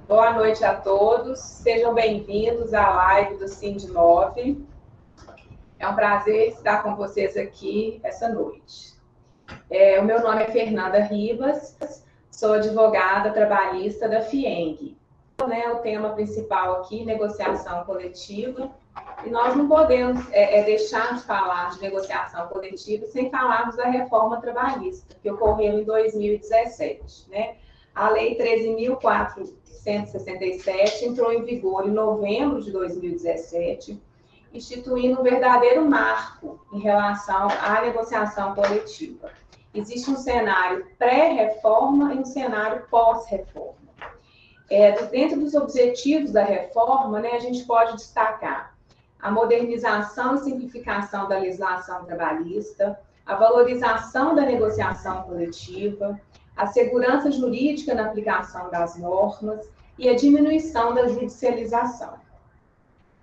Boa noite a todos, sejam bem-vindos à live do Sindmov. É um prazer estar com vocês aqui essa noite. O meu nome é Fernanda Ribas, sou advogada trabalhista da FIENG. O tema principal aqui, negociação coletiva, e nós não podemos deixar de falar de negociação coletiva sem falarmos da reforma trabalhista, que ocorreu em 2017, né? A Lei 13.467 entrou em vigor em novembro de 2017, instituindo um verdadeiro marco em relação à negociação coletiva. Existe um cenário pré-reforma e um cenário pós-reforma. Dentro dos objetivos da reforma, né, a gente pode destacar a modernização e simplificação da legislação trabalhista, a valorização da negociação coletiva, a segurança jurídica na aplicação das normas e a diminuição da judicialização.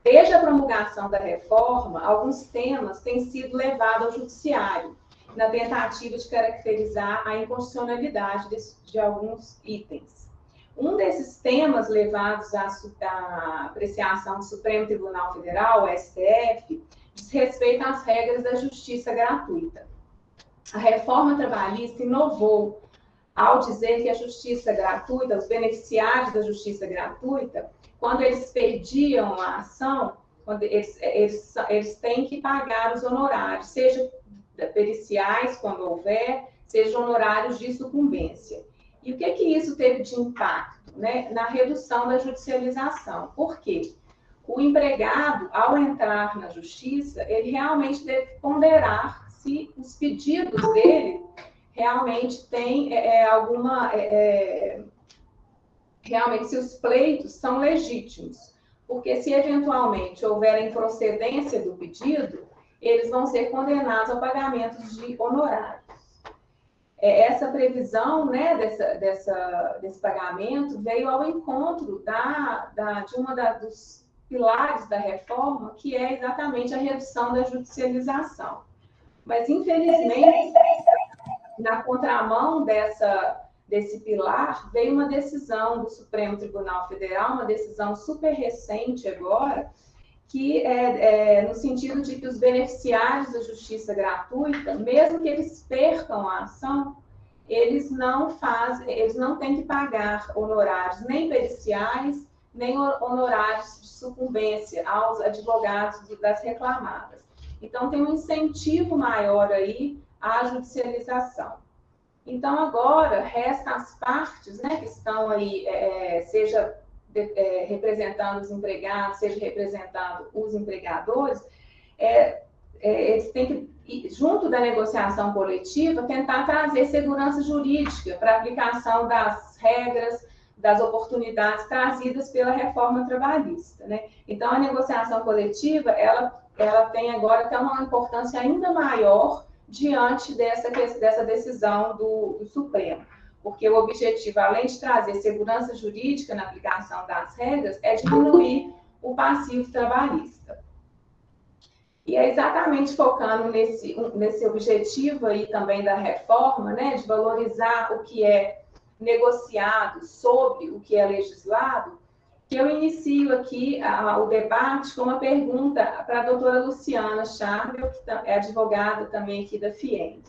Desde a promulgação da reforma, alguns temas têm sido levados ao judiciário, na tentativa de caracterizar a inconstitucionalidade de alguns itens. Um desses temas levados à apreciação do Supremo Tribunal Federal, o STF, diz respeito às regras da justiça gratuita. A reforma trabalhista inovou ao dizer que a justiça gratuita, os beneficiários da justiça gratuita, quando eles perdiam a ação, quando eles têm que pagar os honorários, seja periciais, quando houver, seja honorários de sucumbência. E o que isso teve de impacto, né? Na redução da judicialização. Por quê? O empregado, ao entrar na justiça, ele realmente deve ponderar se os pedidos dele realmente têm realmente se os pleitos são legítimos. Porque se eventualmente houver improcedência do pedido, eles vão ser condenados ao pagamento de honorários. Essa previsão, né, desse pagamento veio ao encontro dos pilares da reforma, que é exatamente a redução da judicialização. Mas, infelizmente, na contramão desse pilar, veio uma decisão do Supremo Tribunal Federal, uma decisão super recente agora, que no sentido de que os beneficiários da justiça gratuita, mesmo que eles percam a ação, eles não têm que pagar honorários nem periciais, nem honorários de sucumbência aos advogados das reclamadas. Então, tem um incentivo maior aí à judicialização. Então, agora, resta as partes, né, que estão aí, seja representando os empregados, seja representando os empregadores, eles têm que, junto da negociação coletiva, tentar trazer segurança jurídica para a aplicação das regras, das oportunidades trazidas pela reforma trabalhista, né? Então, a negociação coletiva, ela tem agora até uma importância ainda maior diante dessa decisão do Supremo. Porque o objetivo, além de trazer segurança jurídica na aplicação das regras, é diminuir o passivo trabalhista. E é exatamente focando nesse objetivo aí também da reforma, né, de valorizar o que é negociado sobre o que é legislado, que eu inicio aqui o debate com uma pergunta para a doutora Luciana Charbel, que é advogada também aqui da FIENG.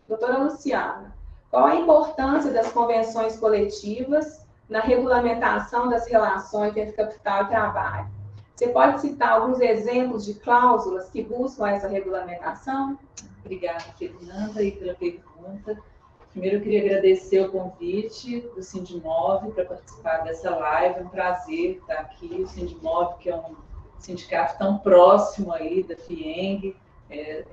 Doutora Luciana, qual a importância das convenções coletivas na regulamentação das relações entre capital e trabalho? Você pode citar alguns exemplos de cláusulas que buscam essa regulamentação? Obrigada, Fernanda, e pela pergunta. Primeiro, eu queria agradecer o convite do Sindmov para participar dessa live. É um prazer estar aqui. O Sindmov, que é um sindicato tão próximo aí da FIENG,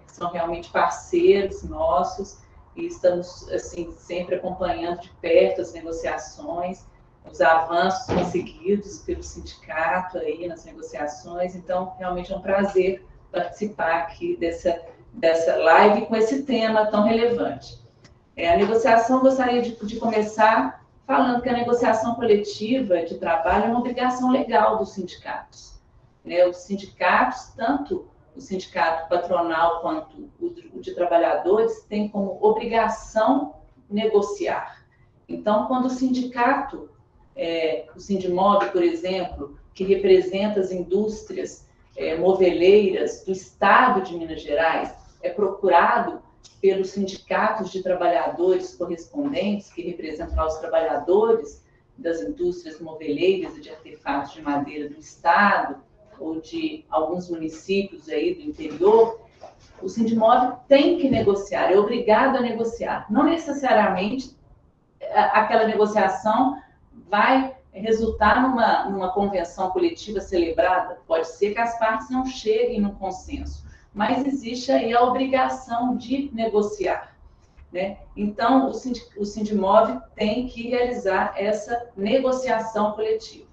são realmente parceiros nossos, e estamos assim, sempre acompanhando de perto as negociações, os avanços conseguidos pelo sindicato aí nas negociações. Então, realmente é um prazer participar aqui dessa live com esse tema tão relevante. A negociação, gostaria de começar falando que a negociação coletiva de trabalho é uma obrigação legal dos sindicatos. Os sindicatos, tanto o sindicato patronal quanto o de trabalhadores, têm como obrigação negociar. Então, quando o sindicato o Sindimov, por exemplo, que representa as indústrias moveleiras do estado de Minas Gerais, é procurado pelos sindicatos de trabalhadores correspondentes, que representam os trabalhadores das indústrias moveleiras e de artefatos de madeira do estado, ou de alguns municípios aí do interior. O Sindimov tem que negociar, é obrigado a negociar. Não necessariamente aquela negociação vai resultar numa convenção coletiva celebrada. Pode ser que as partes não cheguem no consenso, mas existe aí a obrigação de negociar, né? Então, o Sindimov tem que realizar essa negociação coletiva.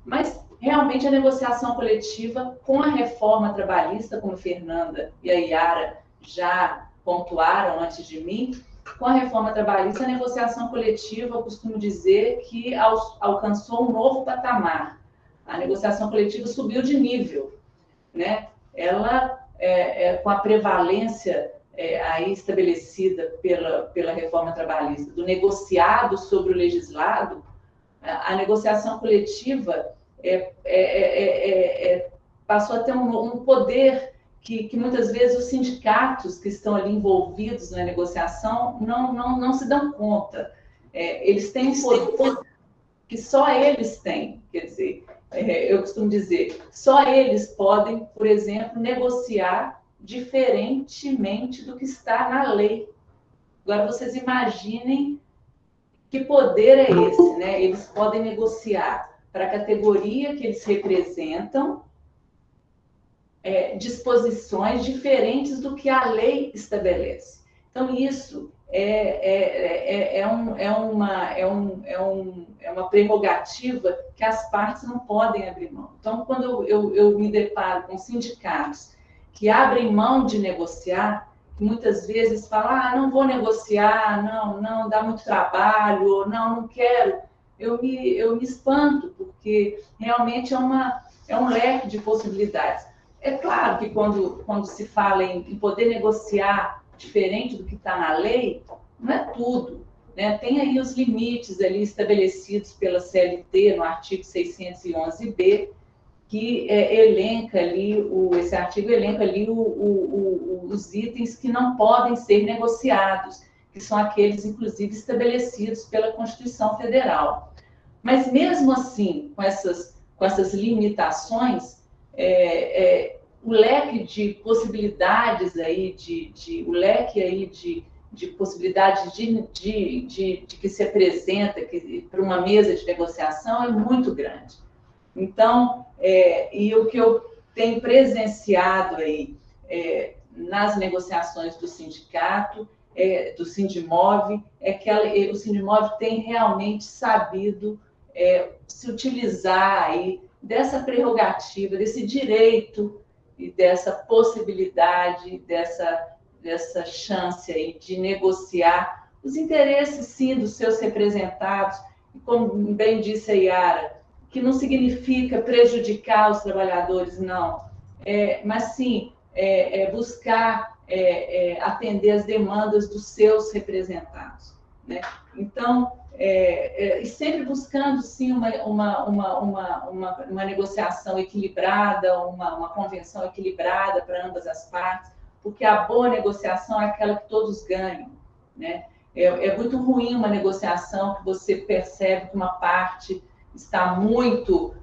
Mas, realmente, a negociação coletiva, com a reforma trabalhista, como a Fernanda e a Yara já pontuaram antes de mim, com a reforma trabalhista, a negociação coletiva, eu costumo dizer que alcançou um novo patamar. A negociação coletiva subiu de nível, né? Ela, com a prevalência aí estabelecida pela reforma trabalhista, do negociado sobre o legislado, a negociação coletiva passou a ter um poder que muitas vezes os sindicatos que estão ali envolvidos na negociação não se dão conta. Eles têm um poder que só eles têm. Quer dizer, eu costumo dizer, só eles podem, por exemplo, negociar diferentemente do que está na lei. Agora, vocês imaginem que poder é esse, né? Eles podem negociar para a categoria que eles representam disposições diferentes do que a lei estabelece. Então, isso é uma prerrogativa que as partes não podem abrir mão. Então, quando eu me deparo com sindicatos que abrem mão de negociar, que muitas vezes falam, não vou negociar, não, dá muito trabalho, ou não quero, eu me espanto, porque realmente é um leque de possibilidades. É claro que quando se fala em poder negociar diferente do que está na lei, não é tudo, né? Tem aí os limites ali estabelecidos pela CLT no artigo 611b, que elenca ali, esse artigo elenca ali os itens que não podem ser negociados, que são aqueles, inclusive, estabelecidos pela Constituição Federal. Mas, mesmo assim, com essas limitações, o leque de possibilidades aí, o leque aí de possibilidades de que se apresenta para uma mesa de negociação é muito grande. Então, e o que eu tenho presenciado aí nas negociações do sindicato, do Sindimov, é que o Sindimov tem realmente sabido se utilizar aí dessa prerrogativa, desse direito e dessa possibilidade, dessa chance aí de negociar os interesses, sim, dos seus representados, e como bem disse a Yara, que não significa prejudicar os trabalhadores, não, mas sim buscar atender as demandas dos seus representados, né? Então, e sempre buscando, sim, uma negociação equilibrada, uma convenção equilibrada para ambas as partes, porque a boa negociação é aquela que todos ganham, né? É muito ruim uma negociação que você percebe que uma parte está muito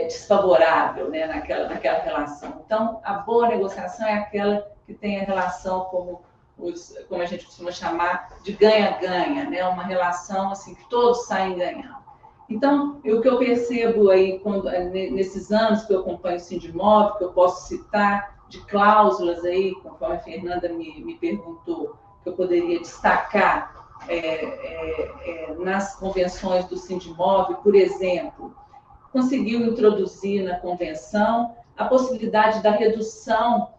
desfavorável, né, naquela relação. Então, a boa negociação é aquela que tem a relação como a gente costuma chamar de ganha-ganha, né? Uma relação assim que todos saem ganhando. Então, o que eu percebo aí nesses anos que eu acompanho o Sindimov, que eu posso citar de cláusulas aí, conforme a Fernanda me perguntou, que eu poderia destacar nas convenções do Sindimov, por exemplo, conseguiu introduzir na convenção a possibilidade da redução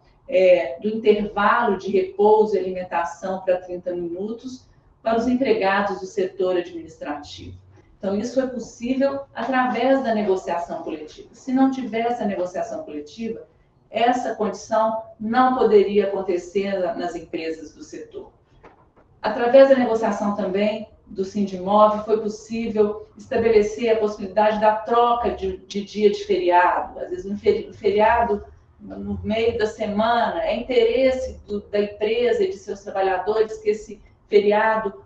do intervalo de repouso e alimentação para 30 minutos para os empregados do setor administrativo. Então, isso é possível através da negociação coletiva. Se não tivesse a negociação coletiva, essa condição não poderia acontecer nas empresas do setor. Através da negociação também, do Sindimov, foi possível estabelecer a possibilidade da troca de dia de feriado. Às vezes, um feriado no meio da semana, é interesse da empresa e de seus trabalhadores que esse feriado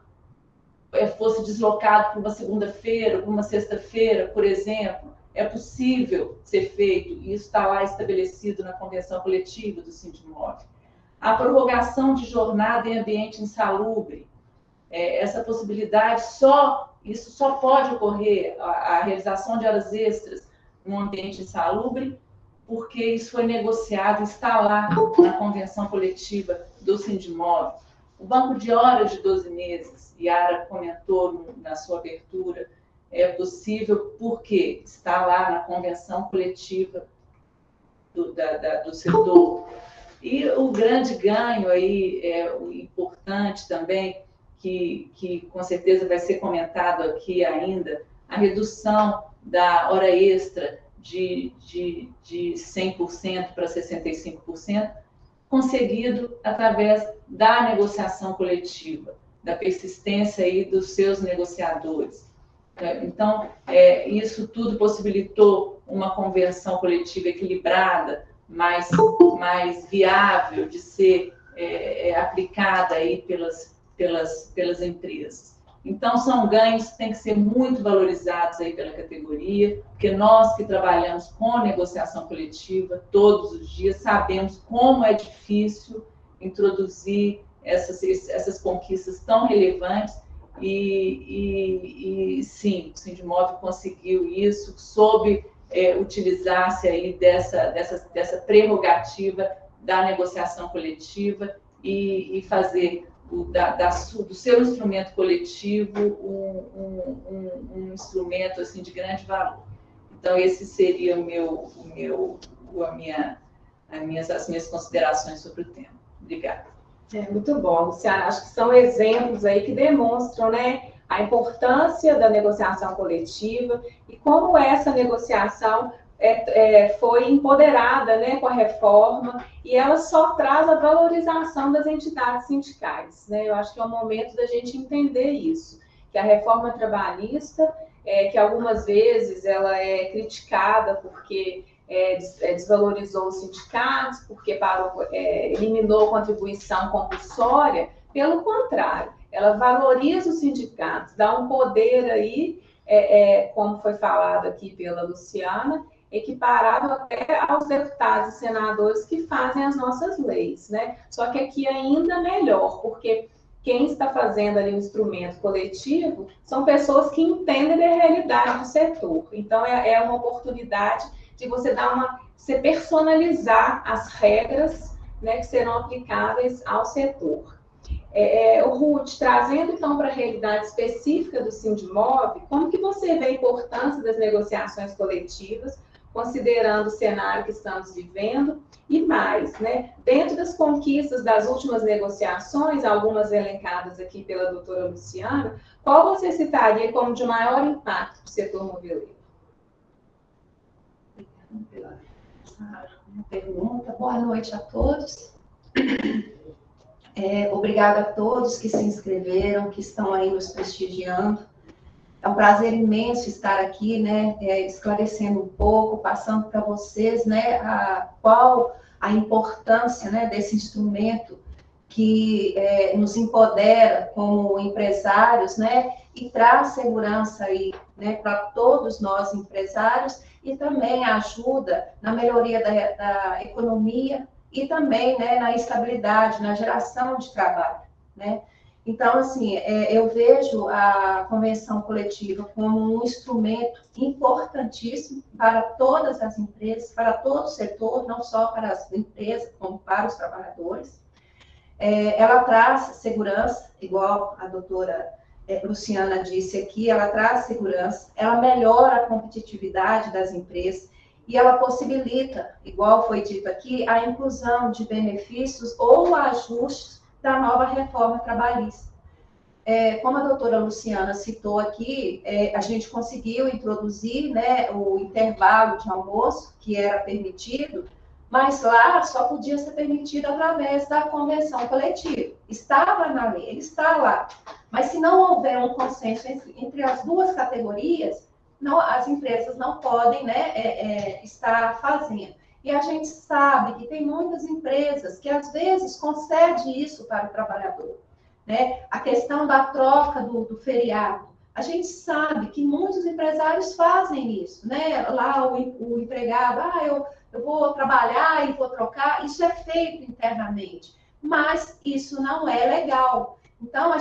fosse deslocado para uma segunda-feira, para uma sexta-feira, por exemplo. É possível ser feito, e isso está lá estabelecido na convenção coletiva do Sindimov. A prorrogação de jornada em ambiente insalubre, essa possibilidade isso só pode ocorrer, a realização de horas extras num ambiente insalubre, porque isso foi negociado, está lá na convenção coletiva do Sindimov. O banco de horas de 12 meses, Yara comentou na sua abertura, é possível porque está lá na convenção coletiva do setor. E o grande ganho aí, o importante também, que com certeza vai ser comentado aqui ainda, a redução da hora extra de 100% para 65%, conseguido através da negociação coletiva, da persistência aí dos seus negociadores. Então, isso tudo possibilitou uma convenção coletiva equilibrada, mais viável de ser aplicada aí pelas empresas. Então, são ganhos que têm que ser muito valorizados aí pela categoria, porque nós que trabalhamos com negociação coletiva todos os dias sabemos como é difícil introduzir essas conquistas tão relevantes e sim, o Sindimov conseguiu isso, soube utilizar-se aí dessa prerrogativa da negociação coletiva e fazer do seu instrumento coletivo um instrumento assim de grande valor. Então esse seria as minhas considerações sobre o tema. Obrigada. Muito bom, Luciana. Acho que são exemplos aí que demonstram, né, a importância da negociação coletiva e como essa negociação foi empoderada, né, com a reforma, e ela só traz a valorização das entidades sindicais, né? Eu acho que é o momento da gente entender isso, que a reforma trabalhista, que algumas vezes ela é criticada porque desvalorizou os sindicatos, porque eliminou a contribuição compulsória, pelo contrário, ela valoriza os sindicatos, dá um poder aí, como foi falado aqui pela Luciana, equiparado até aos deputados e senadores que fazem as nossas leis, né? Só que aqui ainda melhor, porque quem está fazendo ali o instrumento coletivo são pessoas que entendem da realidade do setor. Então, é uma oportunidade de você personalizar as regras, né, que serão aplicáveis ao setor. O Ruth, trazendo então para a realidade específica do Sindimov, como que você vê a importância das negociações coletivas, considerando o cenário que estamos vivendo, e mais, né? Dentro das conquistas das últimas negociações, algumas elencadas aqui pela doutora Luciana, qual você citaria como de maior impacto para o setor moveleiro? Pela pergunta. Boa noite a todos. Obrigada a todos que se inscreveram, que estão aí nos prestigiando. É um prazer imenso estar aqui, né, esclarecendo um pouco, passando para vocês, né, qual a importância, né, desse instrumento que nos empodera como empresários, né, e traz segurança aí, né, para todos nós empresários e também ajuda na melhoria da economia e também, né, na estabilidade, na geração de trabalho, né. Então, assim, eu vejo a convenção coletiva como um instrumento importantíssimo para todas as empresas, para todo o setor, não só para as empresas, como para os trabalhadores. Ela traz segurança, igual a doutora Luciana disse aqui, ela traz segurança, ela melhora a competitividade das empresas e ela possibilita, igual foi dito aqui, a inclusão de benefícios ou ajustes da nova reforma trabalhista. Como a doutora Luciana citou aqui, a gente conseguiu introduzir, né, o intervalo de almoço, que era permitido mas lá só podia ser permitido através da convenção coletiva. Estava na lei, ele está lá. Mas se não houver um consenso entre as duas categorias, não, as empresas não podem, né, estar fazendo. E a gente sabe que tem muitas empresas que, às vezes, concedem isso para o trabalhador, né? A questão da troca do feriado. A gente sabe que muitos empresários fazem isso, né? Lá o empregado, eu vou trabalhar e vou trocar. Isso é feito internamente, mas isso não é legal. Então,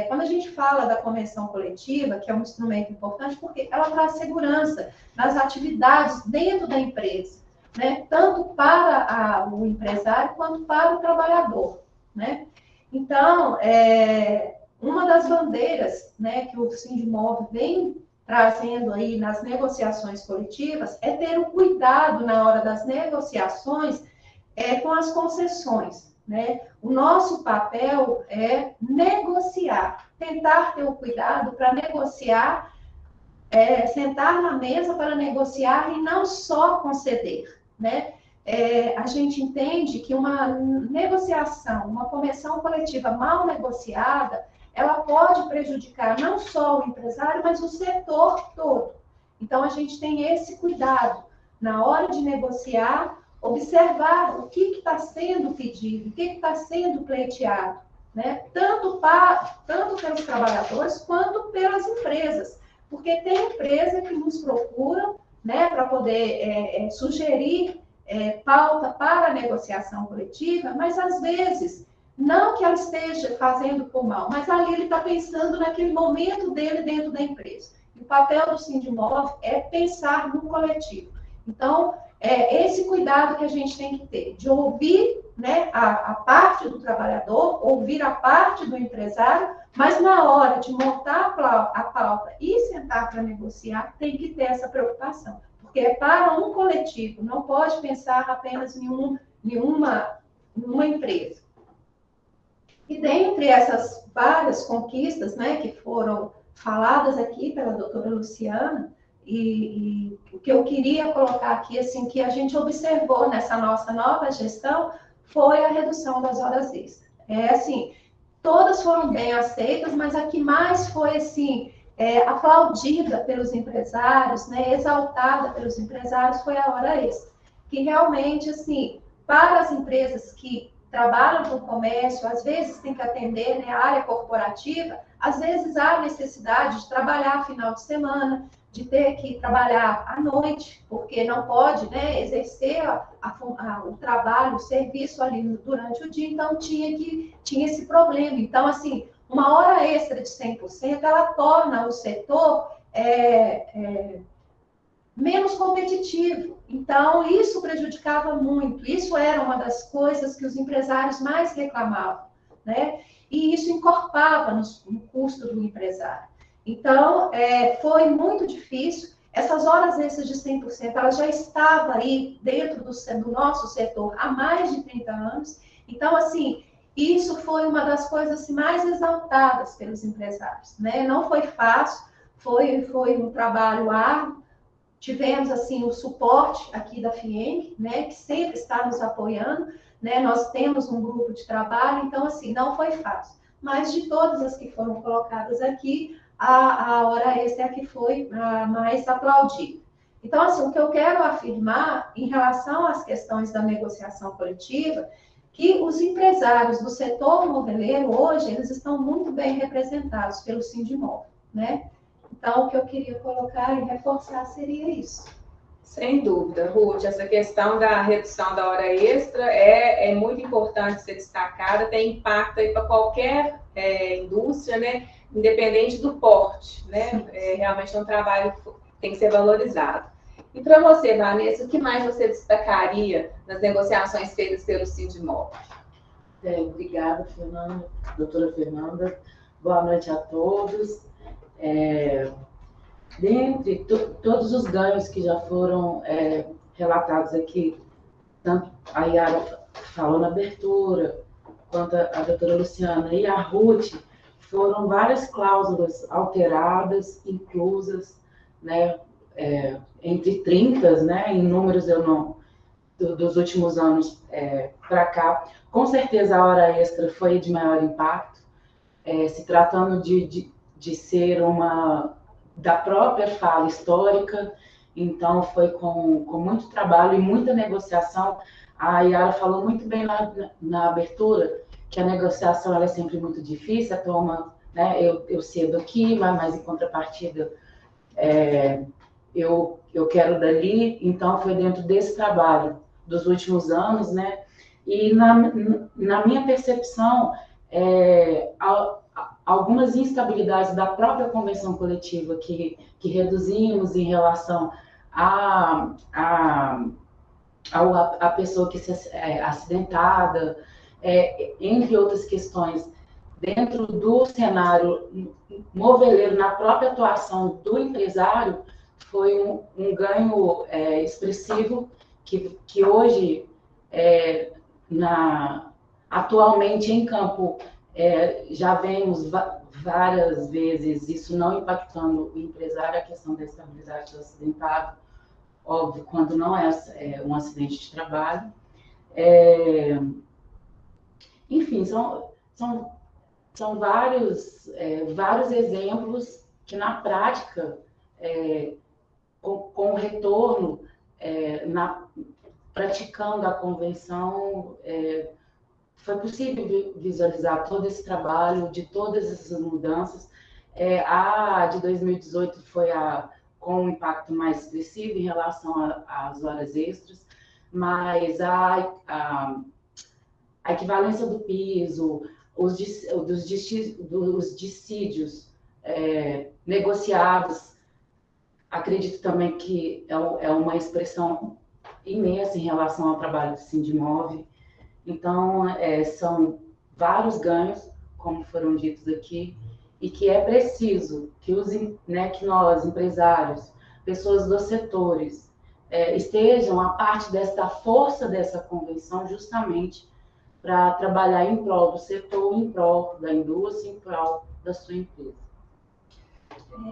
quando a gente fala da convenção coletiva, que é um instrumento importante, porque ela traz segurança nas atividades dentro da empresa, né? Tanto para o empresário quanto para o trabalhador, né? Então, uma das bandeiras, né, que o Sindimov vem trazendo aí nas negociações coletivas é ter o cuidado na hora das negociações com as concessões, né? O nosso papel é negociar, tentar ter o cuidado para negociar, sentar na mesa para negociar e não só conceder, né? A gente entende que uma negociação, uma convenção coletiva mal negociada, ela pode prejudicar não só o empresário, mas o setor todo. Então, a gente tem esse cuidado na hora de negociar, observar o que está sendo pedido, o que está sendo pleiteado, né? Tanto pelos trabalhadores quanto pelas empresas, porque tem empresa que nos procuram, né, para poder sugerir pauta para a negociação coletiva, mas às vezes, não que ela esteja fazendo por mal, mas ali ele está pensando naquele momento dele dentro da empresa. O papel do Sindimov é pensar no coletivo. Então, esse cuidado que a gente tem que ter, de ouvir, né, a parte do trabalhador, ouvir a parte do empresário, mas na hora de montar a pauta e sentar para negociar, tem que ter essa preocupação. Porque é para um coletivo, não pode pensar apenas em uma empresa. E dentre essas várias conquistas, né, que foram faladas aqui pela doutora Luciana, e o que eu queria colocar aqui, assim, que a gente observou nessa nossa nova gestão, foi a redução das horas extras. Assim, todas foram bem aceitas, mas a que mais foi, assim, aplaudida pelos empresários, né, exaltada pelos empresários, foi a hora extra. Que realmente, assim, para as empresas que trabalham com comércio, às vezes tem que atender, né, a área corporativa, às vezes há necessidade de trabalhar final de semana, de ter que trabalhar à noite, porque não pode, né, exercer o trabalho, o serviço ali durante o dia, então tinha esse problema. Então, assim, uma hora extra de 100%, ela torna o setor menos competitivo. Então, isso prejudicava muito. Isso era uma das coisas que os empresários mais reclamavam, né? E isso encorpava no custo do empresário. Então, foi muito difícil. Essas horas extras de 100%, ela já estava aí dentro do nosso setor há mais de 30 anos. Então, assim, isso foi uma das coisas assim, mais exaltadas pelos empresários, né? Não foi fácil, foi um trabalho árduo. Tivemos, assim, o suporte aqui da FIENG, né, que sempre está nos apoiando, né? Nós temos um grupo de trabalho, então, assim, não foi fácil. Mas de todas as que foram colocadas aqui, a hora extra é a que foi a mais aplaudida. Então, assim, o que eu quero afirmar em relação às questões da negociação coletiva, que os empresários do setor moveleiro, hoje, eles estão muito bem representados pelo Sindimov, né? Então, o que eu queria colocar e reforçar seria isso. Sem dúvida, Ruth, essa questão da redução da hora extra é muito importante ser destacada, tem impacto aí para qualquer indústria, né? Independente do porte, né? Realmente é um trabalho que tem que ser valorizado. E para você, Vanessa, o que mais você destacaria nas negociações feitas pelo Sindimov? Obrigada, Fernanda, doutora Fernanda. Boa noite a todos. Dentre todos os ganhos que já foram relatados aqui, tanto a Yara falou na abertura, quanto a doutora Luciana e a Ruth, foram várias cláusulas alteradas, inclusas, né, entre 30, né, em números eu dos últimos anos para cá. Com certeza a hora extra foi de maior impacto, se tratando de ser da própria fala histórica, então foi com muito trabalho e muita negociação. A Yara falou muito bem na abertura que a negociação ela é sempre muito difícil, né, eu cedo aqui, mas em contrapartida eu quero dali, então foi dentro desse trabalho dos últimos anos, né, e na minha percepção, algumas instabilidades da própria convenção coletiva que reduzimos em relação à pessoa que se acidentada, entre outras questões, dentro do cenário moveleiro, na própria atuação do empresário, foi um ganho expressivo que hoje, atualmente em campo, já vemos várias vezes isso não impactando o empresário, a questão da estabilidade do acidentado, óbvio, quando não é um acidente de trabalho. Enfim, são vários exemplos que, na prática, com o retorno, praticando a convenção, foi possível visualizar todo esse trabalho, de todas essas mudanças. A de 2018 foi com um impacto mais expressivo em relação às horas extras, mas a equivalência do piso, os dissídios negociados, acredito também que é uma expressão imensa em relação ao trabalho do Sindimov. Então, são vários ganhos, como foram ditos aqui, e que é preciso que nós, empresários, pessoas dos setores, estejam a parte desta força dessa convenção, justamente para trabalhar em prol do setor, em prol da indústria, em prol da sua empresa.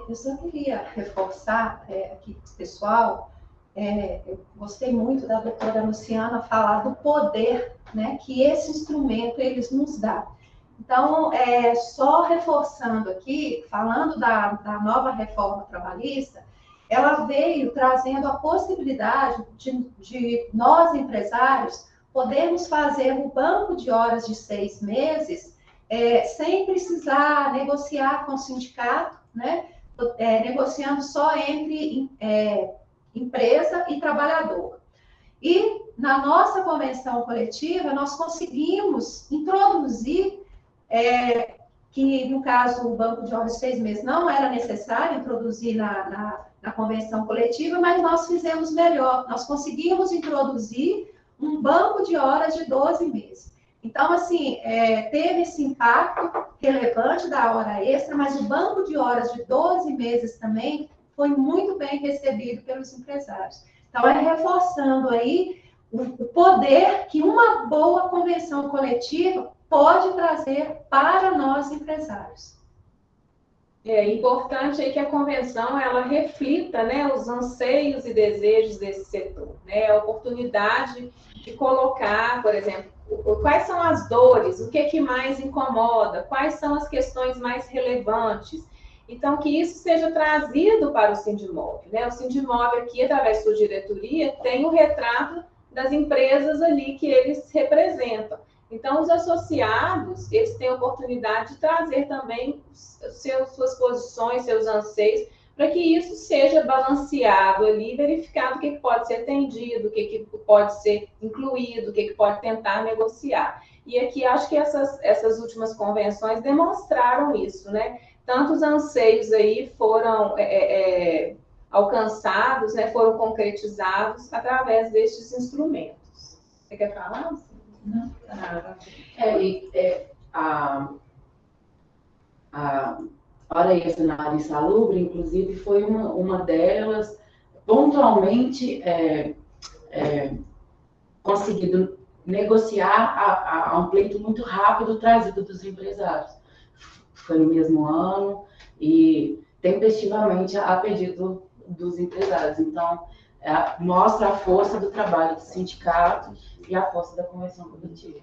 Eu só queria reforçar aqui para o pessoal, eu gostei muito da doutora Luciana falar do poder, né, que esse instrumento eles nos dá. Então, só reforçando aqui, falando da nova reforma trabalhista, ela veio trazendo a possibilidade de nós, empresários, podermos fazer um banco de horas de 6 meses sem precisar negociar com o sindicato, né? Negociando só entre empresa e trabalhador. E na nossa convenção coletiva, nós conseguimos introduzir que, no caso, o banco de horas de 6 meses não era necessário introduzir na convenção coletiva, mas nós fizemos melhor. Nós conseguimos introduzir um banco de horas de 12 meses. Então, assim, teve esse impacto relevante da hora extra, mas o banco de horas de 12 meses também foi muito bem recebido pelos empresários. Então, reforçando aí o poder que uma boa convenção coletiva pode trazer para nós, empresários. É importante aí que a convenção ela reflita, né, os anseios e desejos desse setor, né, a oportunidade de colocar, por exemplo, quais são as dores, o que mais incomoda, quais são as questões mais relevantes. Então, que isso seja trazido para o Sindimov, né? O Sindimov aqui, através da sua diretoria, tem o retrato das empresas ali que eles representam. Então, os associados, eles têm a oportunidade de trazer também suas posições, seus anseios, para que isso seja balanceado ali, verificado o que pode ser atendido, o que pode ser incluído, o que pode tentar negociar. E aqui, acho que essas últimas convenções demonstraram isso, né? Tantos anseios aí foram alcançados, né? Foram concretizados através destes instrumentos. Você quer falar? Não. A hora extra na área insalubre, inclusive, foi uma delas, pontualmente conseguido negociar a um pleito muito rápido trazido dos empresários. Foi no mesmo ano e tempestivamente a pedido dos empresários. Então, mostra a força do trabalho do sindicato e a força da convenção coletiva.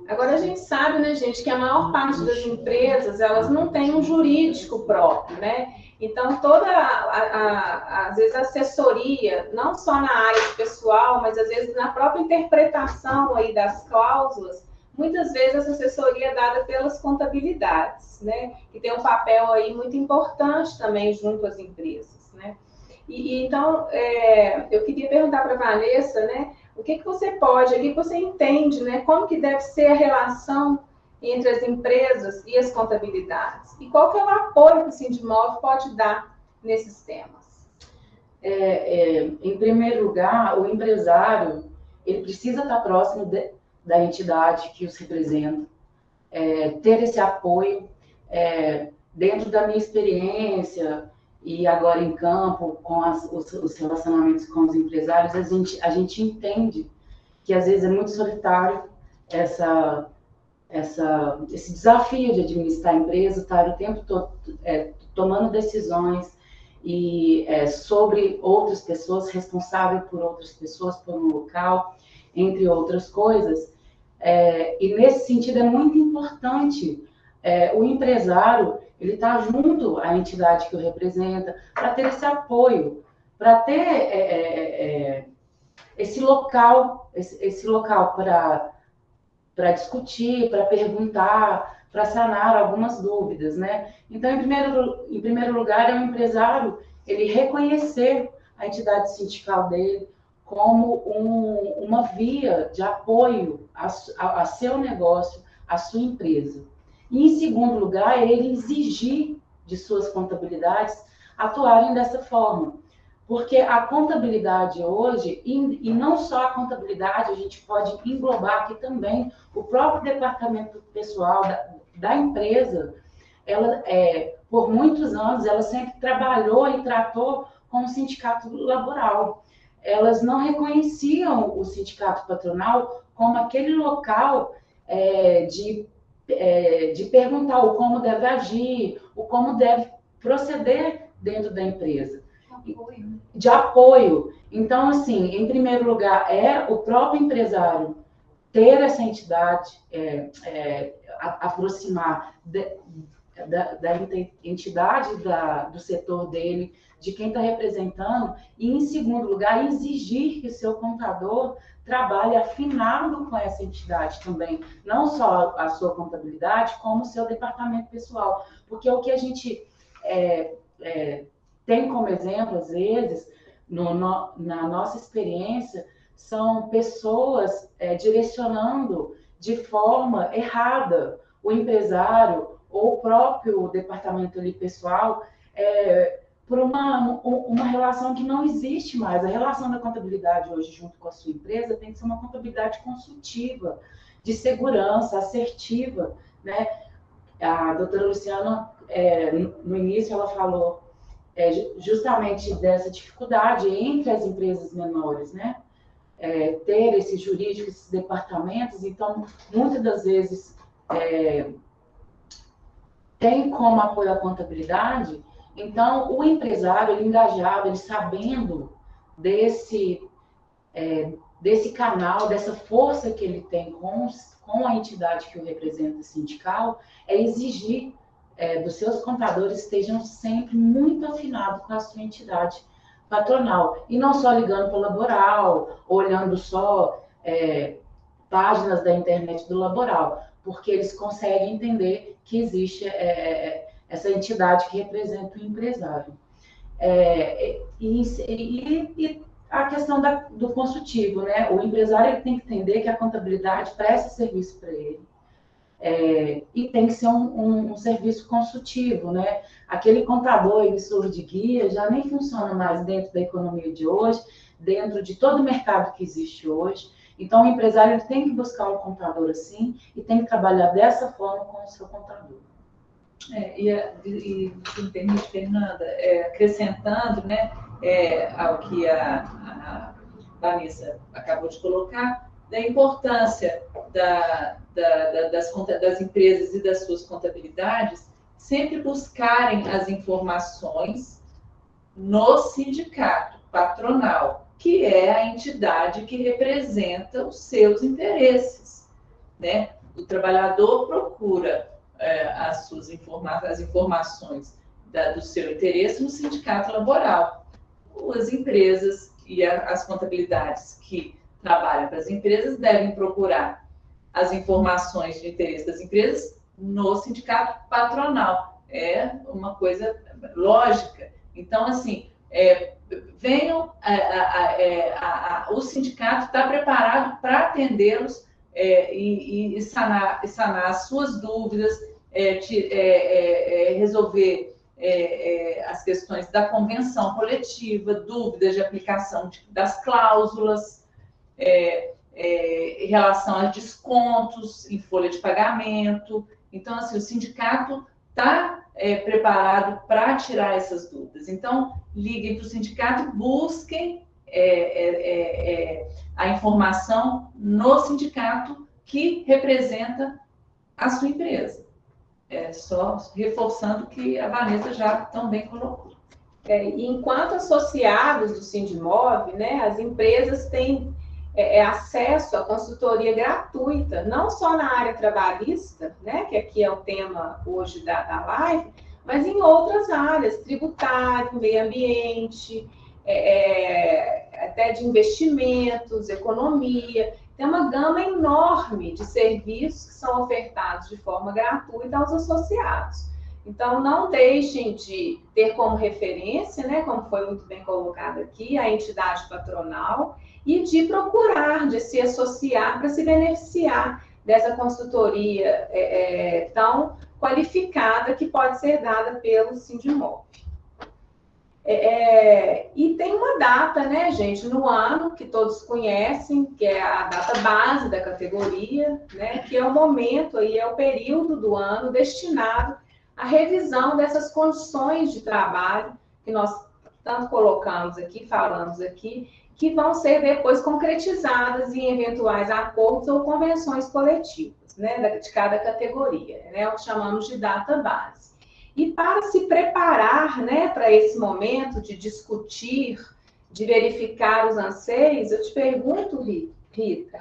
Agora, a gente sabe, né, gente, que a maior parte das empresas, elas não têm um jurídico próprio, né? Então, às vezes, a assessoria, não só na área pessoal, mas às vezes na própria interpretação aí das cláusulas, muitas vezes essa assessoria é dada pelas contabilidades, né? Que tem um papel aí muito importante também junto às empresas, né? Então, eu queria perguntar para a Vanessa, né? O que você pode, o que você entende, né? Como que deve ser a relação entre as empresas e as contabilidades? E qual que é o apoio que o Sindimov pode dar nesses temas? Em primeiro lugar, o empresário, ele precisa estar próximo da entidade que os representa, ter esse apoio. Dentro da minha experiência e agora em campo, com os relacionamentos com os empresários, a gente entende que às vezes é muito solitário esse desafio de administrar a empresa, estar o tempo todo tomando decisões sobre outras pessoas, responsável por outras pessoas, por um local, entre outras coisas. E nesse sentido é muito importante o empresário ele está junto à entidade que o representa para ter esse apoio, para ter esse local para discutir, para perguntar, para sanar algumas dúvidas, né? Então, em primeiro lugar, é o empresário ele reconhecer a entidade sindical dele como uma via de apoio a seu negócio, à sua empresa. E, em segundo lugar, ele exigir de suas contabilidades atuarem dessa forma. Porque a contabilidade hoje, e não só a contabilidade, a gente pode englobar aqui também o próprio departamento pessoal da empresa, ela, por muitos anos, ela sempre trabalhou e tratou com o sindicato laboral. Elas não reconheciam o sindicato patronal como aquele local de perguntar o como deve agir, o como deve proceder dentro da empresa. De apoio. Então, assim, em primeiro lugar, o próprio empresário ter essa entidade, aproximar da entidade do setor dele, de quem está representando, e, em segundo lugar, exigir que o seu contador trabalhe afinado com essa entidade também, não só a sua contabilidade, como o seu departamento pessoal, porque o que a gente tem como exemplo, às vezes, na nossa experiência, são pessoas direcionando de forma errada o empresário ou o próprio departamento ali pessoal por uma relação que não existe mais. A relação da contabilidade hoje junto com a sua empresa tem que ser uma contabilidade consultiva, de segurança, assertiva, né? A doutora Luciana, no início, ela falou justamente dessa dificuldade entre as empresas menores, né? Ter esses jurídicos, esses departamentos. Então, muitas das vezes, tem como apoio a contabilidade. Então, o empresário, ele engajado, ele sabendo desse canal, dessa força que ele tem com a entidade que o representa sindical, exigir dos seus contadores estejam sempre muito afinados com a sua entidade patronal. E não só ligando para o laboral, olhando só páginas da internet do laboral, porque eles conseguem entender que existe essa entidade que representa o empresário. E a questão do consultivo, né? O empresário ele tem que entender que a contabilidade presta serviço para ele. E tem que ser um serviço consultivo, né? Aquele contador emissor de guia já nem funciona mais dentro da economia de hoje, dentro de todo o mercado que existe hoje. Então, o empresário ele tem que buscar um contador assim e tem que trabalhar dessa forma com o seu contador. E se me permite, Fernanda, acrescentando, né, ao que a Vanessa acabou de colocar, da importância das empresas e das suas contabilidades sempre buscarem as informações no sindicato patronal, que é a entidade que representa os seus interesses, né? O trabalhador procura as informações do seu interesse no sindicato laboral. As empresas e as contabilidades que trabalham para as empresas devem procurar as informações de interesse das empresas no sindicato patronal. É uma coisa lógica. Então, assim, venham, o sindicato está preparado para atendê-los e sanar as suas dúvidas, resolver as questões da convenção coletiva, dúvidas de aplicação das cláusulas, em relação a descontos em folha de pagamento. Então, assim, o sindicato está preparado para tirar essas dúvidas. Então, liguem para o sindicato e busquem a informação no sindicato que representa a sua empresa. Só reforçando que a Vanessa já também colocou. E enquanto associados do Sindimov, né, as empresas têm acesso à consultoria gratuita, não só na área trabalhista, né, que aqui é o tema hoje da live, mas em outras áreas, tributário, meio ambiente, até de investimentos, economia. Tem uma gama enorme de serviços que são ofertados de forma gratuita aos associados. Então, não deixem de ter como referência, né, como foi muito bem colocado aqui, a entidade patronal, e de procurar, de se associar para se beneficiar dessa consultoria tão qualificada que pode ser dada pelo Sindimov. E tem uma data, né, gente, no ano, que todos conhecem, que é a data base da categoria, né, que é o momento, aí, é o período do ano destinado à revisão dessas condições de trabalho que nós tanto colocamos aqui, falamos aqui, que vão ser depois concretizadas em eventuais acordos ou convenções coletivas, né, de cada categoria, né, o que chamamos de data base. E para se preparar, né, para esse momento de discutir, de verificar os anseios, eu te pergunto,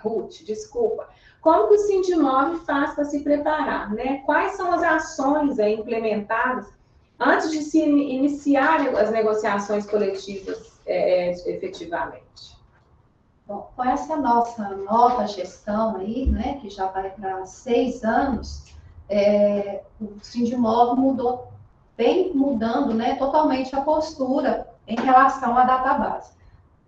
Ruth, desculpa, como que o Sindimov faz para se preparar, né? Quais são as ações implementadas antes de se iniciar as negociações coletivas efetivamente? Bom, com essa nossa nova gestão aí, né, que já vai para 6 anos, o Sindimov vem mudando, né, totalmente a postura em relação à database.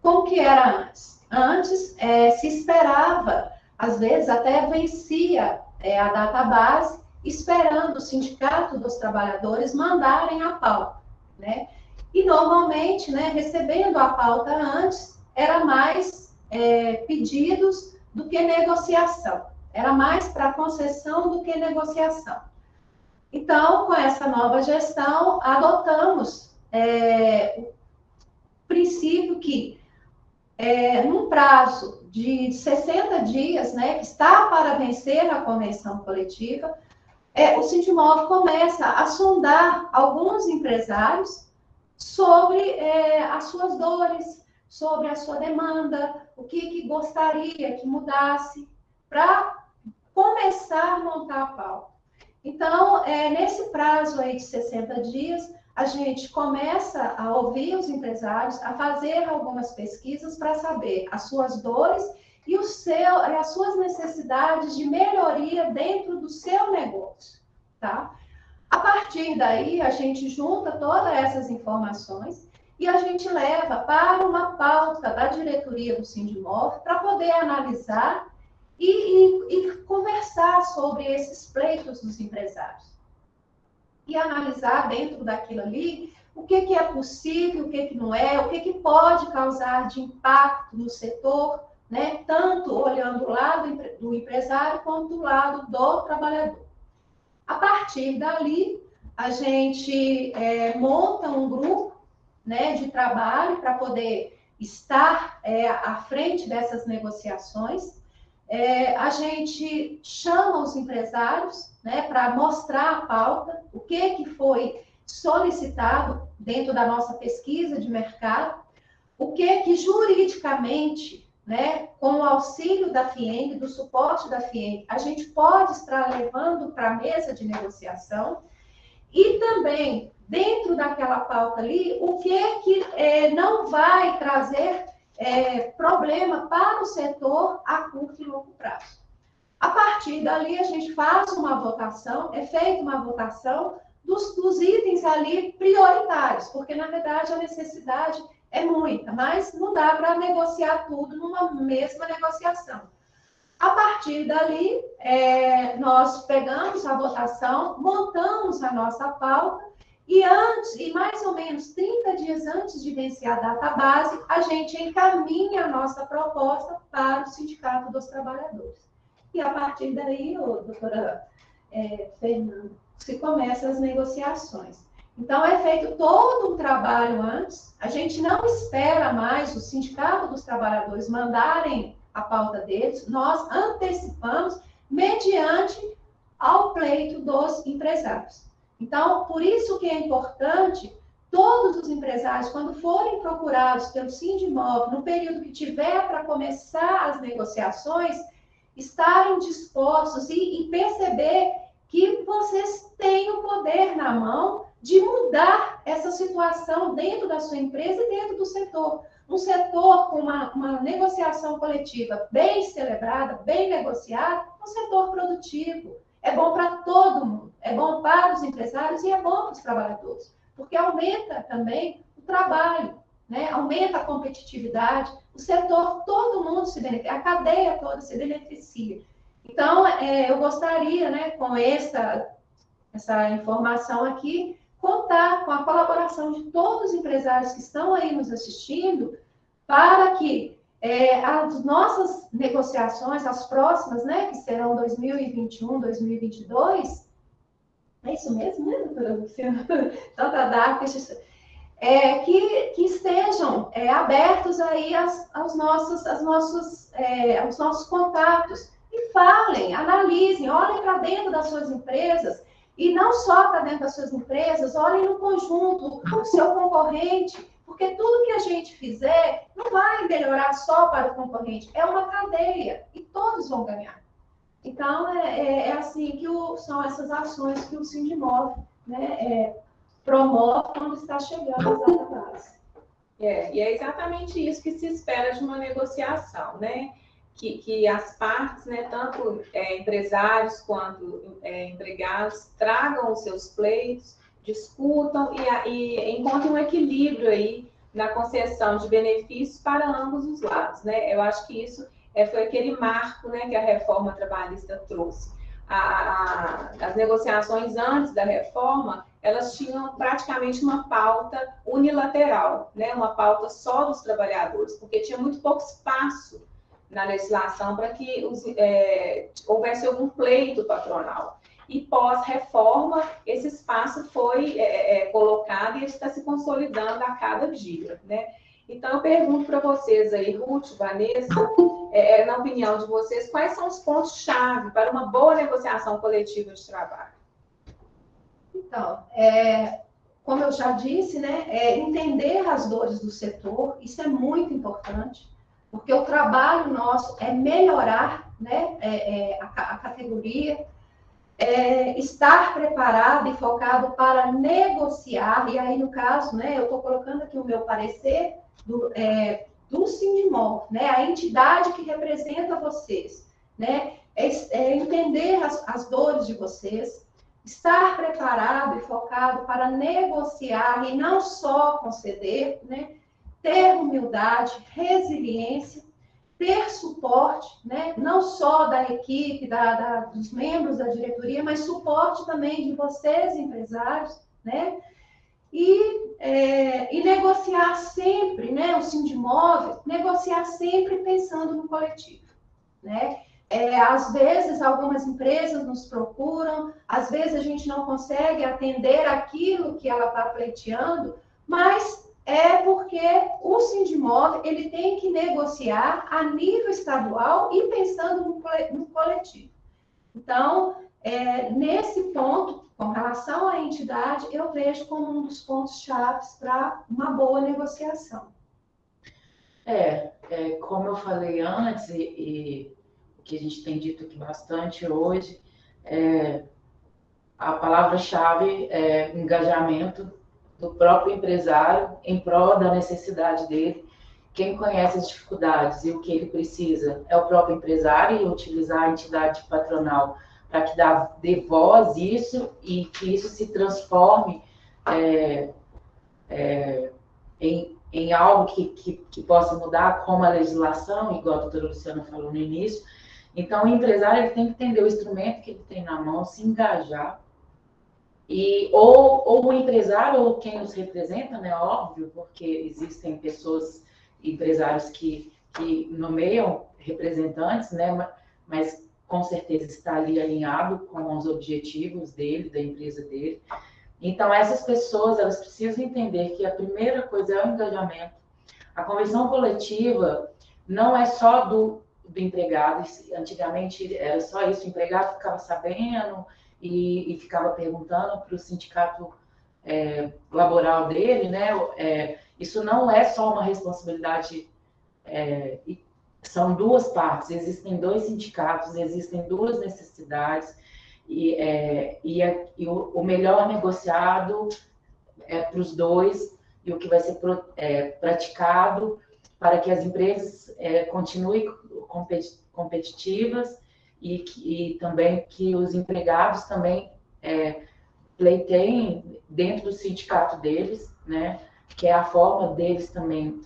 Como que era antes? Antes, se esperava, às vezes até vencia a database, esperando o Sindicato dos Trabalhadores mandarem a pauta, né? E, normalmente, né, recebendo a pauta antes, era mais pedidos do que negociação. Era mais para concessão do que negociação. Então, com essa nova gestão, adotamos o princípio que, num prazo de 60 dias, né, que está para vencer a convenção coletiva, o Sindimov começa a sondar alguns empresários sobre as suas dores, sobre a sua demanda, o que gostaria que mudasse, para começar a montar a pauta. Então, nesse prazo aí de 60 dias, a gente começa a ouvir os empresários, a fazer algumas pesquisas para saber as suas dores e as suas necessidades de melhoria dentro do seu negócio, tá? A partir daí, a gente junta todas essas informações e a gente leva para uma pauta da diretoria do Sindimov para poder analisar e conversar sobre esses pleitos dos empresários. E analisar dentro daquilo ali o que é possível, o que não é, o que pode causar de impacto no setor, né? Tanto olhando o lado do empresário quanto do lado do trabalhador. A partir dali, a gente monta um grupo, né, de trabalho para poder estar à frente dessas negociações. A gente chama os empresários, né, para mostrar a pauta, o que foi solicitado, dentro da nossa pesquisa de mercado, o que juridicamente, né, com o auxílio da FIENG, do suporte da FIENG, a gente pode estar levando para a mesa de negociação, e também, dentro daquela pauta ali, o que não vai trazer problema para o setor a curto e longo prazo. A partir dali, a gente faz uma votação, é feita uma votação dos itens ali prioritários, porque, na verdade, a necessidade é muita, mas não dá para negociar tudo numa mesma negociação. A partir dali, nós pegamos a votação, montamos a nossa pauta, e mais ou menos 30 dias antes de vencer a data base, a gente encaminha a nossa proposta para o Sindicato dos Trabalhadores. E a partir daí, doutora Fernanda, se começam as negociações. Então, é feito todo um trabalho antes, a gente não espera mais o Sindicato dos Trabalhadores mandarem a pauta deles, nós antecipamos mediante ao pleito dos empresários. Então, por isso que é importante todos os empresários, quando forem procurados pelo Sindimov, no período que tiver para começar as negociações, estarem dispostos e perceber que vocês têm o poder na mão de mudar essa situação dentro da sua empresa e dentro do setor. Um setor com uma negociação coletiva bem celebrada, bem negociada, um setor produtivo. É bom para todo mundo, é bom para os empresários e é bom para os trabalhadores, porque aumenta também o trabalho, né? Aumenta a competitividade, o setor, todo mundo se beneficia, a cadeia toda se beneficia. Então, eu gostaria, né, com essa informação aqui, contar com a colaboração de todos os empresários que estão aí nos assistindo, para que as nossas negociações, as próximas, né, que serão 2021, 2022, é isso mesmo, né, doutora Luciana? Tanta data, que estejam abertos aí aos nossos contatos, e falem, analisem, olhem para dentro das suas empresas, e não só para dentro das suas empresas, olhem no conjunto, o seu concorrente, porque tudo que a gente fizer não vai melhorar só para o concorrente, é uma cadeia, e todos vão ganhar. Então, é assim que são essas ações que o Sindimov, né, promove quando está chegando às datas base. E é exatamente isso que se espera de uma negociação, né? Que as partes, né, tanto empresários quanto empregados, tragam os seus pleitos, discutam e encontrem um equilíbrio aí na concessão de benefícios para ambos os lados, né? Eu acho que isso foi aquele marco, né, que a reforma trabalhista trouxe. As negociações antes da reforma, elas tinham praticamente uma pauta unilateral, né, uma pauta só dos trabalhadores, porque tinha muito pouco espaço na legislação para que houvesse algum pleito patronal. E pós-reforma, esse espaço foi colocado e ele está se consolidando a cada dia, né? Então, eu pergunto para vocês aí, Ruth, Vanessa, na opinião de vocês, quais são os pontos-chave para uma boa negociação coletiva de trabalho? Então, como eu já disse, né, entender as dores do setor, isso é muito importante, porque o trabalho nosso é melhorar, né, a categoria, estar preparado e focado para negociar, e aí, no caso, né, eu estou colocando aqui o meu parecer do Sindimov, né, a entidade que representa vocês, né, entender as dores de vocês, estar preparado e focado para negociar e não só conceder, né, ter humildade, resiliência, ter suporte, né, não só da equipe, dos membros da diretoria, mas suporte também de vocês, empresários, né, e negociar sempre, né, o Sindimov, negociar sempre pensando no coletivo, né. Às vezes, algumas empresas nos procuram, às vezes a gente não consegue atender aquilo que ela está pleiteando, mas porque o Sindimov, ele tem que negociar a nível estadual e pensando no coletivo. Então, Nesse ponto, com relação à entidade, eu vejo como um dos pontos chaves para uma boa negociação. Como eu falei antes, e o que a gente tem dito aqui bastante hoje, a palavra-chave é engajamento do próprio empresário em prol da necessidade dele. Quem conhece as dificuldades e o que ele precisa é o próprio empresário, e utilizar a entidade patronal para que dê voz isso e que isso se transforme em algo que possa mudar, como a legislação, igual a doutora Luciana falou no início. Então, o empresário ele tem que entender o instrumento que ele tem na mão, se engajar, ou o empresário, ou quem os representa, né, óbvio, porque existem pessoas, empresários que nomeiam representantes, né, mas com certeza está ali alinhado com os objetivos dele, da empresa dele. Então, essas pessoas, elas precisam entender que a primeira coisa é o engajamento. A convenção coletiva não é só do empregado. Antigamente era só isso, o empregado ficava sabendo e ficava perguntando para o sindicato laboral dele, né? Isso não é só uma responsabilidade, são duas partes, existem dois sindicatos, existem duas necessidades, o melhor negociado é para os dois, e o que vai ser praticado para que as empresas continuem competitivas e também que os empregados também pleiteiem dentro do sindicato deles, né? Que é a forma deles também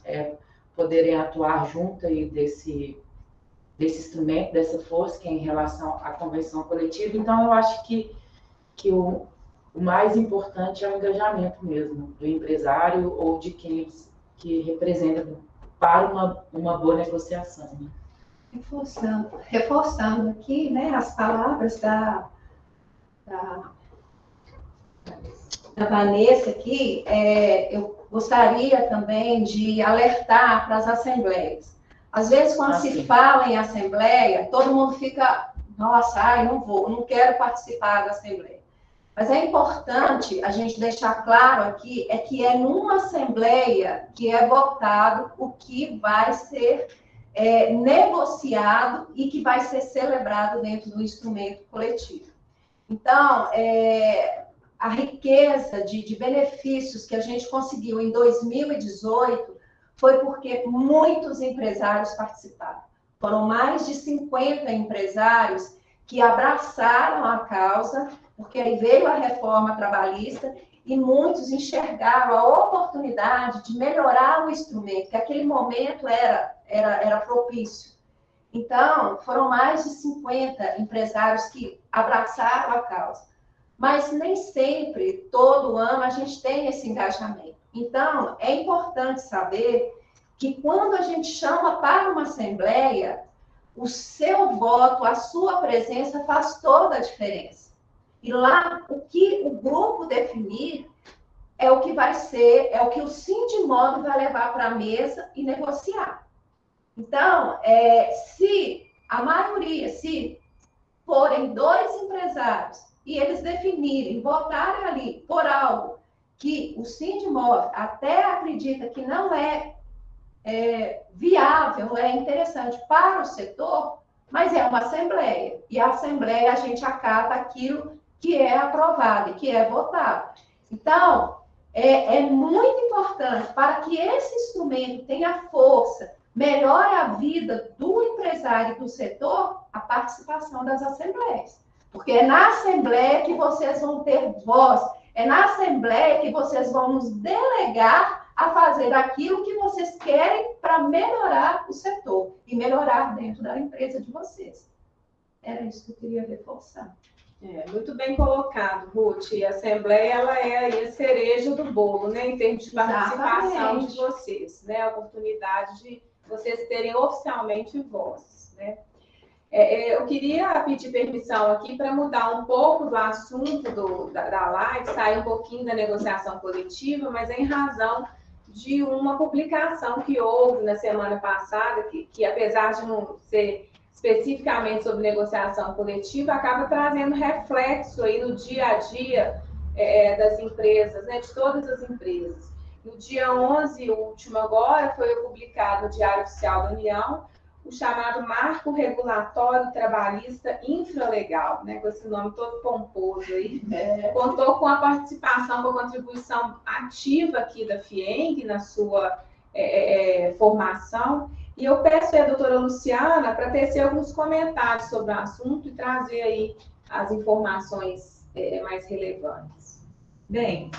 poderem atuar junto aí desse instrumento, dessa força que é em relação à convenção coletiva. Então, eu acho que o mais importante é o engajamento mesmo do empresário ou de quem que representa para uma boa negociação. Né? Reforçando aqui, né, as palavras da Vanessa aqui, eu gostaria também de alertar para as assembleias. Às vezes, quando se fala em assembleia, todo mundo fica, nossa, não vou, não quero participar da assembleia. Mas é importante a gente deixar claro aqui, que é numa assembleia que é votado o que vai ser negociado e que vai ser celebrado dentro do instrumento coletivo. Então, a riqueza de benefícios que a gente conseguiu em 2018 foi porque muitos empresários participaram. Foram mais de 50 empresários que abraçaram a causa, porque aí veio a reforma trabalhista e muitos enxergaram a oportunidade de melhorar o instrumento, que aquele momento era propício. Então, foram mais de 50 empresários que abraçaram a causa. Mas nem sempre, todo ano, a gente tem esse engajamento. Então, é importante saber que quando a gente chama para uma assembleia, o seu voto, a sua presença faz toda a diferença. E lá, o que o grupo definir é o que vai ser, é o que o Sindimob vai levar para a mesa e negociar. Então, se a maioria, se forem dois empresários e eles definirem, votarem ali por algo que o Sindimob até acredita que não é viável, é interessante para o setor, mas é uma assembleia. E a assembleia, a gente acata aquilo que é aprovado e que é votado. Então, é muito importante para que esse instrumento tenha força, melhore a vida do empresário e do setor, a participação das assembleias. Porque é na assembleia que vocês vão ter voz, é na assembleia que vocês vão nos delegar a fazer aquilo que vocês querem para melhorar o setor e melhorar dentro da empresa de vocês. Era isso que eu queria reforçar. Muito bem colocado, Ruth. E a Assembleia, ela é aí a cereja do bolo, né, em termos de participação de vocês, né, a oportunidade de vocês terem oficialmente voz, né. Eu queria pedir permissão aqui para mudar um pouco do assunto da live, sair um pouquinho da negociação coletiva, mas em razão de uma publicação que houve na semana passada, que apesar de não ser especificamente sobre negociação coletiva, acaba trazendo reflexo aí no dia a dia das empresas, né, de todas as empresas. No dia 11, o último agora, foi publicado no Diário Oficial da União, o chamado Marco Regulatório Trabalhista Infralegal, né, com esse nome todo pomposo aí. Contou com a participação, com a contribuição ativa aqui da FIENG na sua formação. E eu peço à doutora Luciana para tecer alguns comentários sobre o assunto e trazer aí as informações mais relevantes. Bem,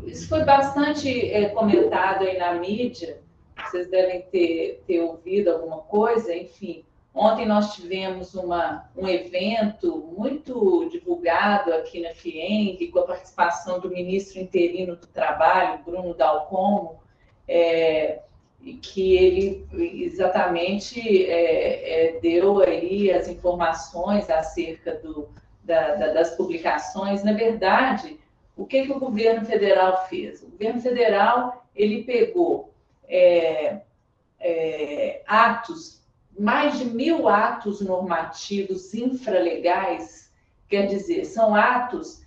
isso foi bastante comentado aí na mídia, vocês devem ter ouvido alguma coisa, enfim. Ontem nós tivemos um evento muito divulgado aqui na FIENG, com a participação do ministro interino do Trabalho, Bruno Dalcomo, que ele exatamente deu aí as informações acerca das publicações. Na verdade, o que o governo federal fez? O governo federal, ele pegou atos, mais de 1.000 atos normativos infralegais, quer dizer, são atos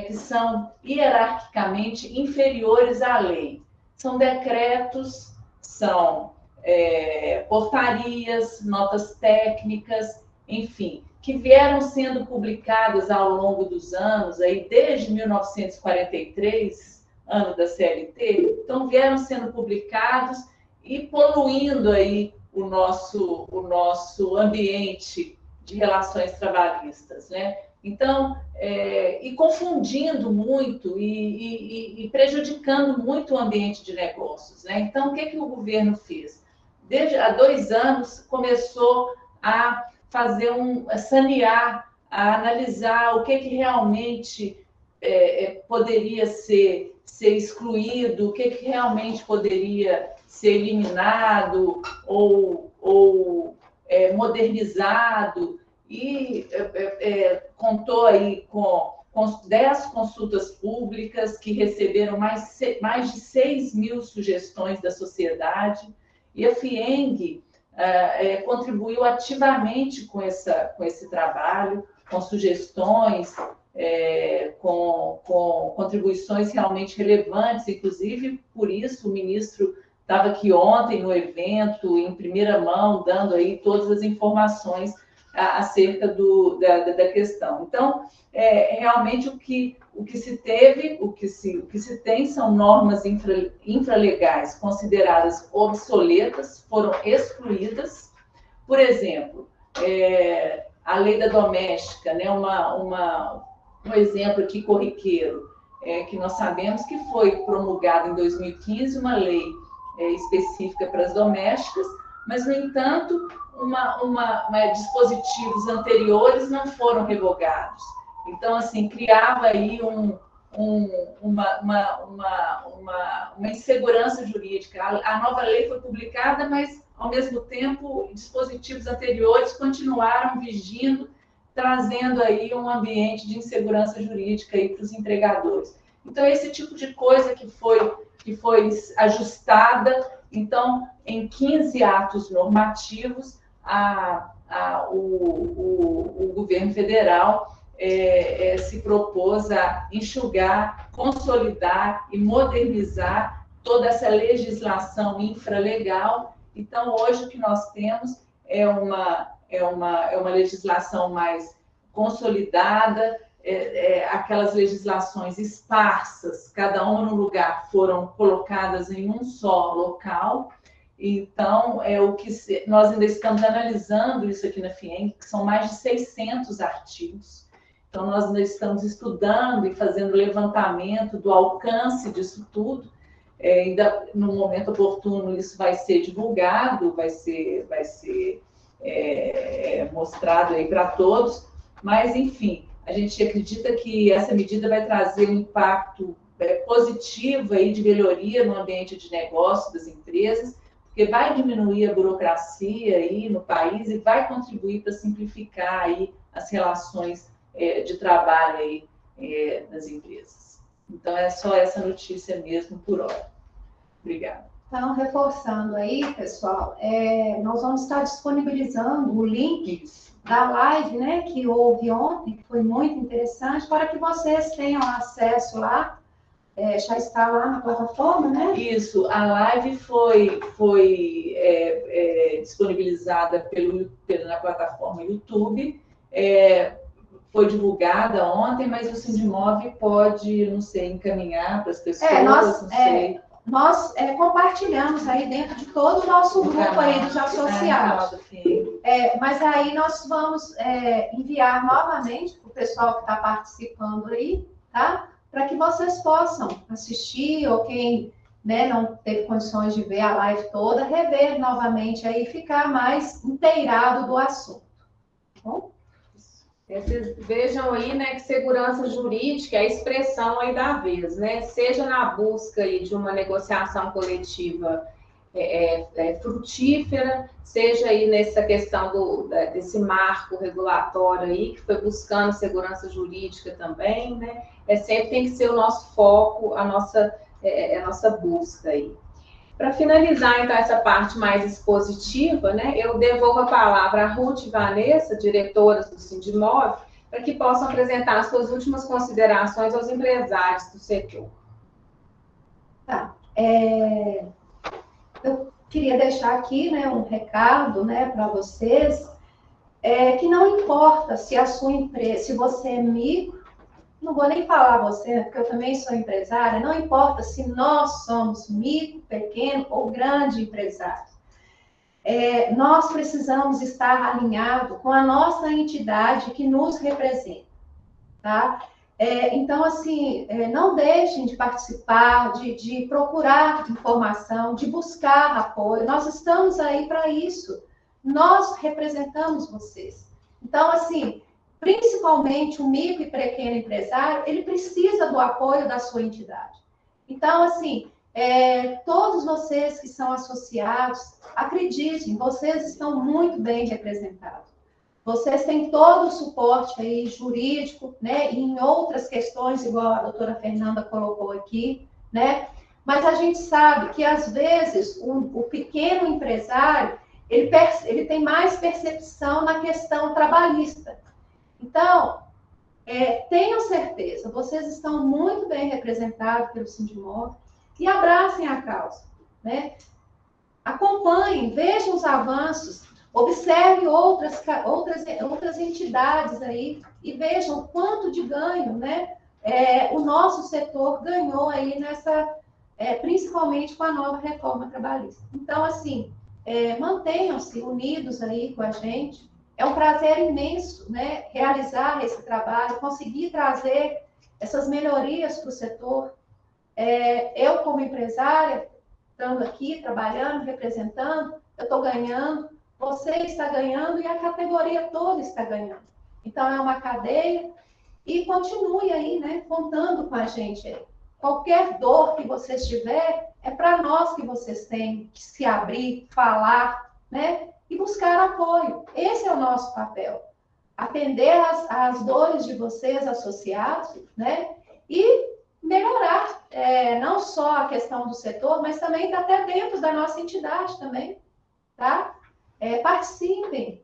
que são hierarquicamente inferiores à lei. São decretos, são portarias, notas técnicas, enfim, que vieram sendo publicadas ao longo dos anos, aí desde 1943, ano da CLT, então vieram sendo publicados e poluindo aí o nosso ambiente de relações trabalhistas, né? Então, e confundindo muito e prejudicando muito o ambiente de negócios, né? Então, o que o governo fez? Desde há 2 anos, começou a fazer a sanear, a analisar o que realmente poderia ser excluído, o que realmente poderia ser eliminado ou modernizado, e contou aí com 10 consultas públicas que receberam mais de 6.000 sugestões da sociedade, e a FIENG contribuiu ativamente com esse trabalho, com sugestões, com contribuições realmente relevantes. Inclusive, por isso, o ministro estava aqui ontem no evento, em primeira mão, dando aí todas as informações acerca da questão. Então, realmente o que se teve, o que se tem são normas infralegais consideradas obsoletas, foram excluídas. Por exemplo, a lei da doméstica, né, um exemplo aqui corriqueiro, que nós sabemos que foi promulgada em 2015 uma lei específica para as domésticas, mas, no entanto, dispositivos anteriores não foram revogados. Então, assim, criava aí uma insegurança jurídica. A nova lei foi publicada, mas, ao mesmo tempo, dispositivos anteriores continuaram vigindo, trazendo aí um ambiente de insegurança jurídica aí para os empregadores. Então, esse tipo de coisa que foi ajustada. Então, em 15 atos normativos, o governo federal se propôs a enxugar, consolidar e modernizar toda essa legislação infralegal. Então, hoje o que nós temos é uma legislação mais consolidada, aquelas legislações esparsas, cada uma no lugar, foram colocadas em um só local. Então, nós ainda estamos analisando isso aqui na FIENG, que são mais de 600 artigos. Então, nós ainda estamos estudando e fazendo levantamento do alcance disso tudo. Ainda no momento oportuno isso vai ser divulgado, vai ser mostrado aí para todos. Mas, enfim, a gente acredita que essa medida vai trazer um impacto positivo aí de melhoria no ambiente de negócio das empresas, porque vai diminuir a burocracia aí no país e vai contribuir para simplificar aí as relações de trabalho aí nas empresas. Então, é só essa notícia mesmo por hora. Obrigada. Então, reforçando aí, pessoal, nós vamos estar disponibilizando o link da live, né, que houve ontem, que foi muito interessante, para que vocês tenham acesso lá, já está lá na plataforma, né? Isso, a live foi disponibilizada na plataforma YouTube, foi divulgada ontem, mas o Sindimov pode, não sei, encaminhar para as pessoas, não sei. Nós compartilhamos aí dentro de todo o nosso grupo aí dos associados. Mas aí nós vamos enviar novamente para o pessoal que está participando aí, tá? Para que vocês possam assistir, ou quem, né, não teve condições de ver a live toda, rever novamente aí, ficar mais inteirado do assunto. Tá bom? Vocês vejam aí, né, que segurança jurídica é a expressão aí da vez, né? Seja na busca aí de uma negociação coletiva frutífera, seja aí nessa questão desse marco regulatório aí, que foi buscando segurança jurídica também, né? Sempre tem que ser o nosso foco, a nossa busca aí. Para finalizar, então, essa parte mais expositiva, né, eu devolvo a palavra a Ruth e Vanessa, diretoras do Sindimov, para que possam apresentar as suas últimas considerações aos empresários do setor. Tá. Eu queria deixar aqui, né, um recado, né, para vocês, que não importa se a sua empresa, se você é micro, não vou nem falar você, porque eu também sou empresária, não importa se nós somos micro, pequeno ou grande empresário. Nós precisamos estar alinhados com a nossa entidade que nos representa, tá? Então, assim, não deixem de participar, de procurar informação, de buscar apoio. Nós estamos aí para isso. Nós representamos vocês. Então, assim, principalmente o micro e pequeno empresário, ele precisa do apoio da sua entidade. Então, assim, todos vocês que são associados, acreditem, vocês estão muito bem representados. Vocês têm todo o suporte aí jurídico, né, e em outras questões, igual a doutora Fernanda colocou aqui, né? Mas a gente sabe que, às vezes, o pequeno empresário, ele tem mais percepção na questão trabalhista. Então, tenham certeza, vocês estão muito bem representados pelo Sindimov e abracem a causa, né? Acompanhem, vejam os avanços, observe outras entidades aí e vejam o quanto de ganho, né, o nosso setor ganhou aí principalmente com a nova reforma trabalhista. Então, assim, mantenham-se unidos aí com a gente. É um prazer imenso, né, realizar esse trabalho, conseguir trazer essas melhorias para o setor. Eu, como empresária, estando aqui, trabalhando, representando, eu estou ganhando, você está ganhando e a categoria toda está ganhando. Então, é uma cadeia e continue aí, né, contando com a gente. Qualquer dor que vocês tiverem, é para nós que vocês têm que se abrir, falar, né, e buscar apoio. Esse é o nosso papel. Atender as dores de vocês, associados, né, e melhorar não só a questão do setor, mas também até dentro da nossa entidade também, tá? Participem.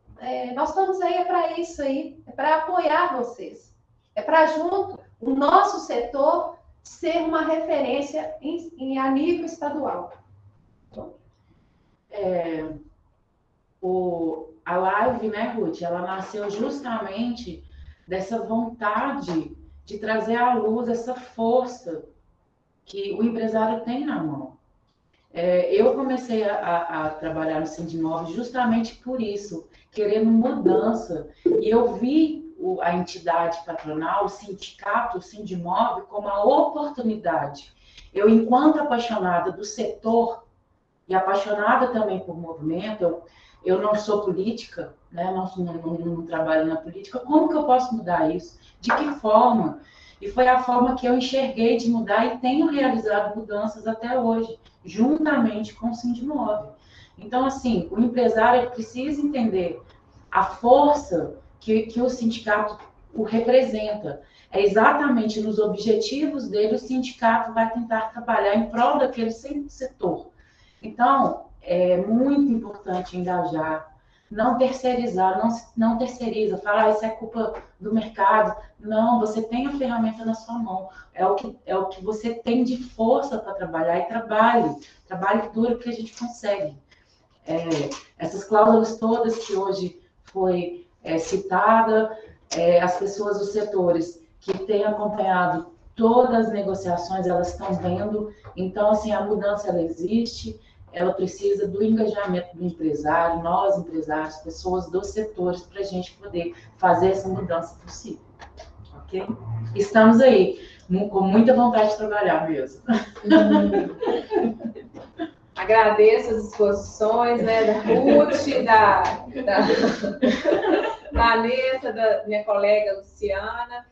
Nós estamos aí para isso aí, é para apoiar vocês. É para junto o nosso setor ser uma referência a nível estadual. A live, né, Ruth, ela nasceu justamente dessa vontade de trazer à luz essa força que o empresário tem na mão. Eu comecei a trabalhar no Sindimov justamente por isso, querendo mudança. E eu vi a entidade patronal, o sindicato, o Sindimov, como uma oportunidade. Eu, enquanto apaixonada do setor e apaixonada também por movimento, eu não sou política, né? Não trabalho na política. Como que eu posso mudar isso? De que forma? E foi a forma que eu enxerguei de mudar e tenho realizado mudanças até hoje, juntamente com o Sindimov. Então, assim, o empresário ele precisa entender a força que o sindicato o representa. É exatamente nos objetivos dele, o sindicato vai tentar trabalhar em prol daquele setor. Então, é muito importante engajar, não terceirizar, não terceiriza, falar isso é culpa do mercado. Não, você tem a ferramenta na sua mão, é o que você tem de força para trabalhar, e trabalhe duro que a gente consegue. Essas cláusulas todas que hoje foi citada, as pessoas dos setores que têm acompanhado todas as negociações, elas estão vendo. Então, assim, a mudança, ela existe, ela precisa do engajamento do empresário, nós empresários, pessoas dos setores, para a gente poder fazer essa mudança possível, ok? Estamos aí, com muita vontade de trabalhar mesmo. Agradeço as exposições, né, da Ruth, da Vanessa, da minha colega Luciana.